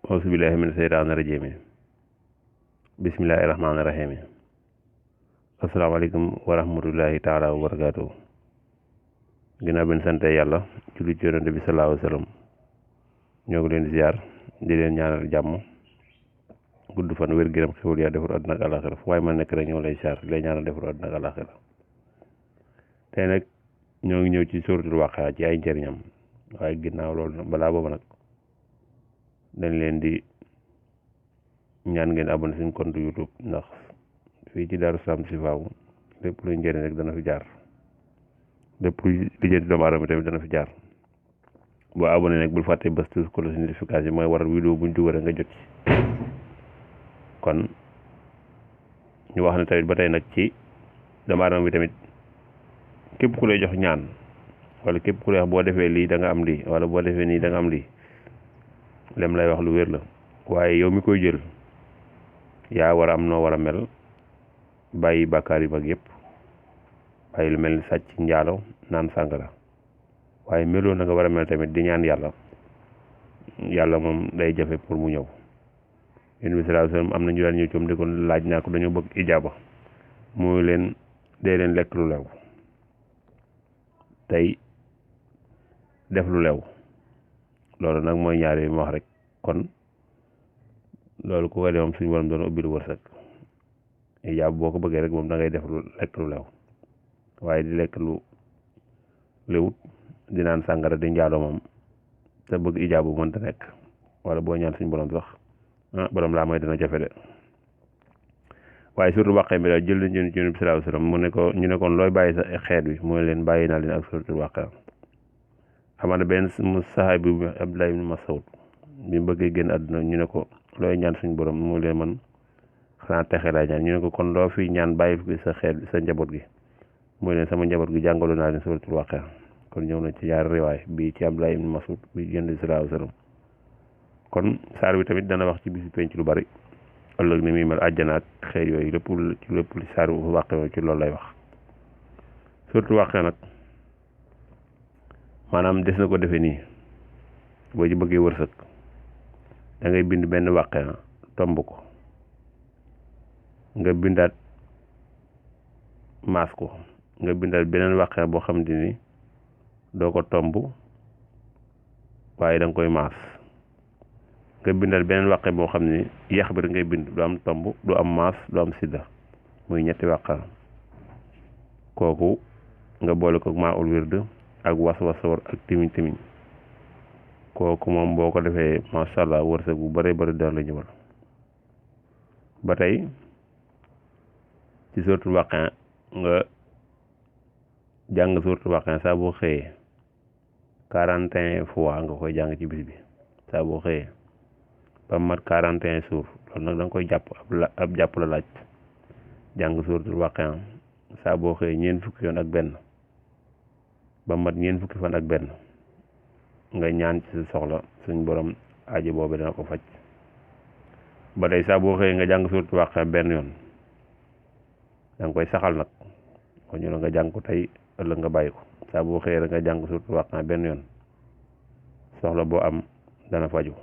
auzubillahi mina seytaani rajiim bismillahi rahmaani rahiim asalaamaaleykum wa rahmatullahi taala wa barakaatu. ginnaaw bi ñu sante yàlla julli ci yonent bi sallallahu alayhi wa sallam ñoo ngi leen di ziar di leen ñaanal jàmm gudd fan wér gërëm xewul yaa defar àdduna ak àllaaxira fu waaye ma nekk rek ñoo lay ziar di leen ñaanal defar àdduna ak àllaaxira tey nag ñoo ngi ñëw ci suuratul Waaqia ci ay njëriñam waaye ginnaaw loolu nag balaa boobu nag dañ leen di ñaan ngeen abonné suñ compte YouTube ndax fii ci Darou Salam Chifaou lépp luy njëriñ rek dana fi jaar lépp luy lijjanti doomu aadama tamit dana fi jaar boo abonné nag bul fàtte bës tous cloche notification mooy waral vidéo buñ dugal rek nga jot ci. kon ñu wax ne tamit ba tey nag ci doomu aadama bi tamit képp ku lay jox ñaan wala képp ku lay wax boo defee lii da nga am lii wala boo defee nii da nga am lii lem lay wax lu wér la waaye yow mi koy jël yaa war a am noo war a mel bàyyi bàkkaar yu mag yëpp bàyyi lu mel ni sàcc njaalo naan sàngara waaye meloo na nga war a mel tamit di ñaan yàlla moom day jafe pour mu ñëw. yéen bi sallallahu alayhi wasallam am na ñu daan ñëw coom di ko laaj naa ko dañoo bëgg ijaaba mooy leen dee leen lekk lu lew tey def lu lew loolu nag mooy ñaar yi ma wax rek kon loolu ku ko def moom suñu borom doon ubbi lu wërsëg ijaaba boo ko bëggee rek moom da ngay def lu lekk lu lew waaye di lekk lu lewut di naan sàngara di njaaloo moom te bëgg ijaaba bu mënta nekk wala boo ñaan suñu borom sax borom laa mooy dina jafe de waaye surtout Waaqia bi daal jël nañ ci Yonent bi sallallahu alayhi wasallam mu ne ko ñu ne kon looy bàyyi sa xeet wi mooy leen bàyyi naa leen ak surtout Waaqia xamana benn mu saxaabi bi Abdullah ibn Mas'ud bi mu bëggee génn àdduna ñu ne ko looy ñaan suñu borom mu leen man xanaa texe laay ñaan ñu ne ko kon loo fi ñaan bàyyi fi sa xeet sa njaboot gi mooy leen sama njaboot gi jàngaloo naa leen suratul Waaqia kon ñëw na ci ñaari riwaay bi ci Abdullah ibn Mas'ud bi Yonent bi sallallahu alayhi wasallam kon saar bi tamit dana wax ci bisu penc lu bari ëllëg ni muy mel àjjana ak xeet yooyu lépp li saar bi Waaqia ci loolu lay wax suratul Waaqia nag maanaam des na ko defee nii boo ci bëggee wërsëg da ngay bind benn Waaqia tomb ko nga bindaat maas ko nga bindaat beneen Waaqia boo xamante ni doo ko tomb waaye da nga koy maas nga bindal beneen Waaqia boo xam ne yax bi rek ngay bind du am tomb du am maas du am sidda muy ñetti Waaqia kooku nga boole ko maa ul wird ak was-wasoor ak timiñ kooku moom boo ko defee macha allah wërsëg bu bëree bëri daan la ñëwal. ba tey ci suuratul Waaqia nga jàng suuratul Waaqia saa boo xëyee 41 fois nga koy jàng ci bis bi saa boo xëyee ba mat 41 jours loolu nag da nga koy jàpp ab jàpp la laaj jàng suuratul Waaqia saa boo xëyee ñeent fukki yoon ak benn ba mat ñeent fukki fan ak benn nga ñaan ci sa soxla suñ borom aajo boobu dana ko faj. ba tey saa boo xëyee nga jàng suuratul Waaqia benn yoon da nga koy saxal nag ko ñu la nga jàng ko tey ëllëg nga bàyyi ko saa boo xëyee rek nga jàng suuratul Waaqia benn yoon soxla boo am dana faju.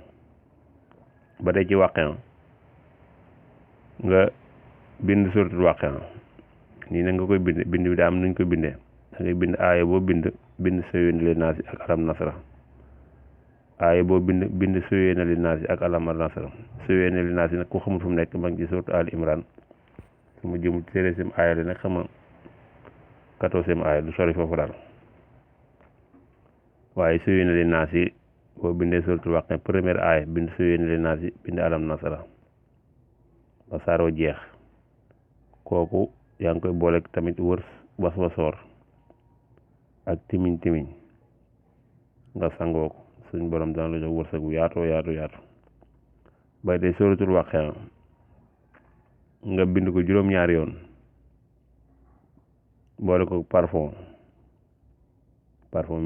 ba tey ci Waaqia nga bind suuratul Waaqia nii na nga koy bind bi daa am nuñ koy bindee da ngay bind aaya boo bind suyee na li naasi ak alam nasra aaya boo bind suyee na li naasi ak alam nasra suyee na li naasi nag ku xamul fu mu nekk ma ngi ci suuratu Ali Imran su ma jëm 13e aaya la nag xama 14e aaya du sori foofu daal waaye suyee na li naasi boo bindee suuratul Waaqia première aaya bind suyee na li naasi bind alam nasra ba saaroo jeex kooku yaa ngi koy boole tamit was-wasoor ak timiñ nga sangoo ko suñ borom dana la jox wërsëg bu yaatu bay tey suuratul Waaqia nga bind ko juróom-ñaari yoon boole ko parfum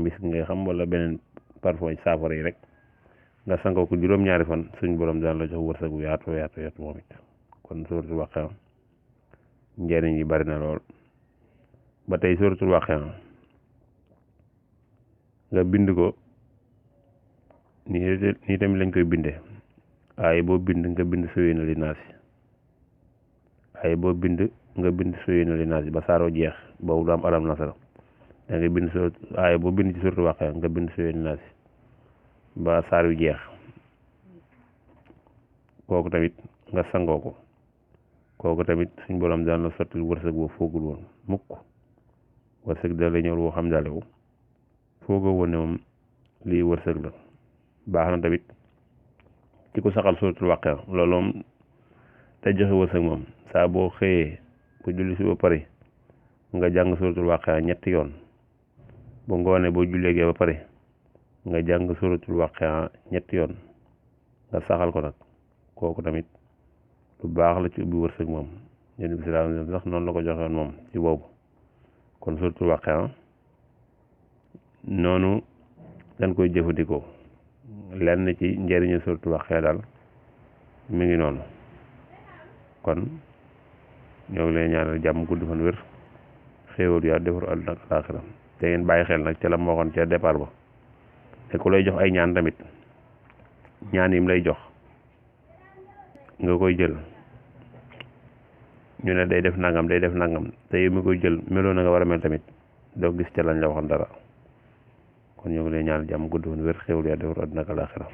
misk ngay xam wala beneen parfum saafara yi rek nga sangoo ko juróom-ñaari fan suñ borom dana la jox wërsëg bu yaatu moom it kon suuratul Waaqia njëriñ yi bari na lool. ba tey suuratul Waaqia nga bind ko nii tamit lañ koy bindee aaya boo bind nga bind suyina li naasi aaya boo bind nga bind suyina li naasi ba saaroo jeex boobu du am alam nasara da nga bind aaya boo bind ci suratu Waaqia nga bind suyina li naasi ba saar yu jeex kooku tamit nga sangoo ko kooku tamit suñ borom daan la sotti wërsëg boo foogul woon mukk wërsëg da la ñëw woo xam daale wu foogoo woon ne moom lii wërsëg la baax na tamit ci ko saxal suratul Waaqia loolu moom te joxe wërsëg moom saa boo xëyee bu julli si ba pare nga jàng suratul Waaqia ñetti yoon bu ngoonee boo jullee gee ba pare nga jàng suratul Waaqia ñetti yoon nga saxal ko nag kooku tamit lu baax la ci ubbi wërsëg moom Yonent bi sallallahu alayhi wa sallam sax noonu la ko joxewoon moom ci boobu kon suratul Waaqia noonu dañ koy jëfandikoo lenn ci njëriñu suratul Waaqia daal mi ngi noonu kon ñoo ngi leen ñaanal jàmm gudd fan wér xéewal yaa defaru àdduna ak àllaaxira te ngeen bàyyi xel nag ca la ma waxoon ca départ ba te ku lay jox ay ñaan tamit ñaan yim lay jox nga koy jël ñu ne day def nangam te yow mi koy jël meloo na nga war a mel tamit doo gis ca lañ la waxoon dara kon ñoo ngi leen ñaanal jàmm gudd fan wér xéewal yaa defaru àdduna ak àllaaxira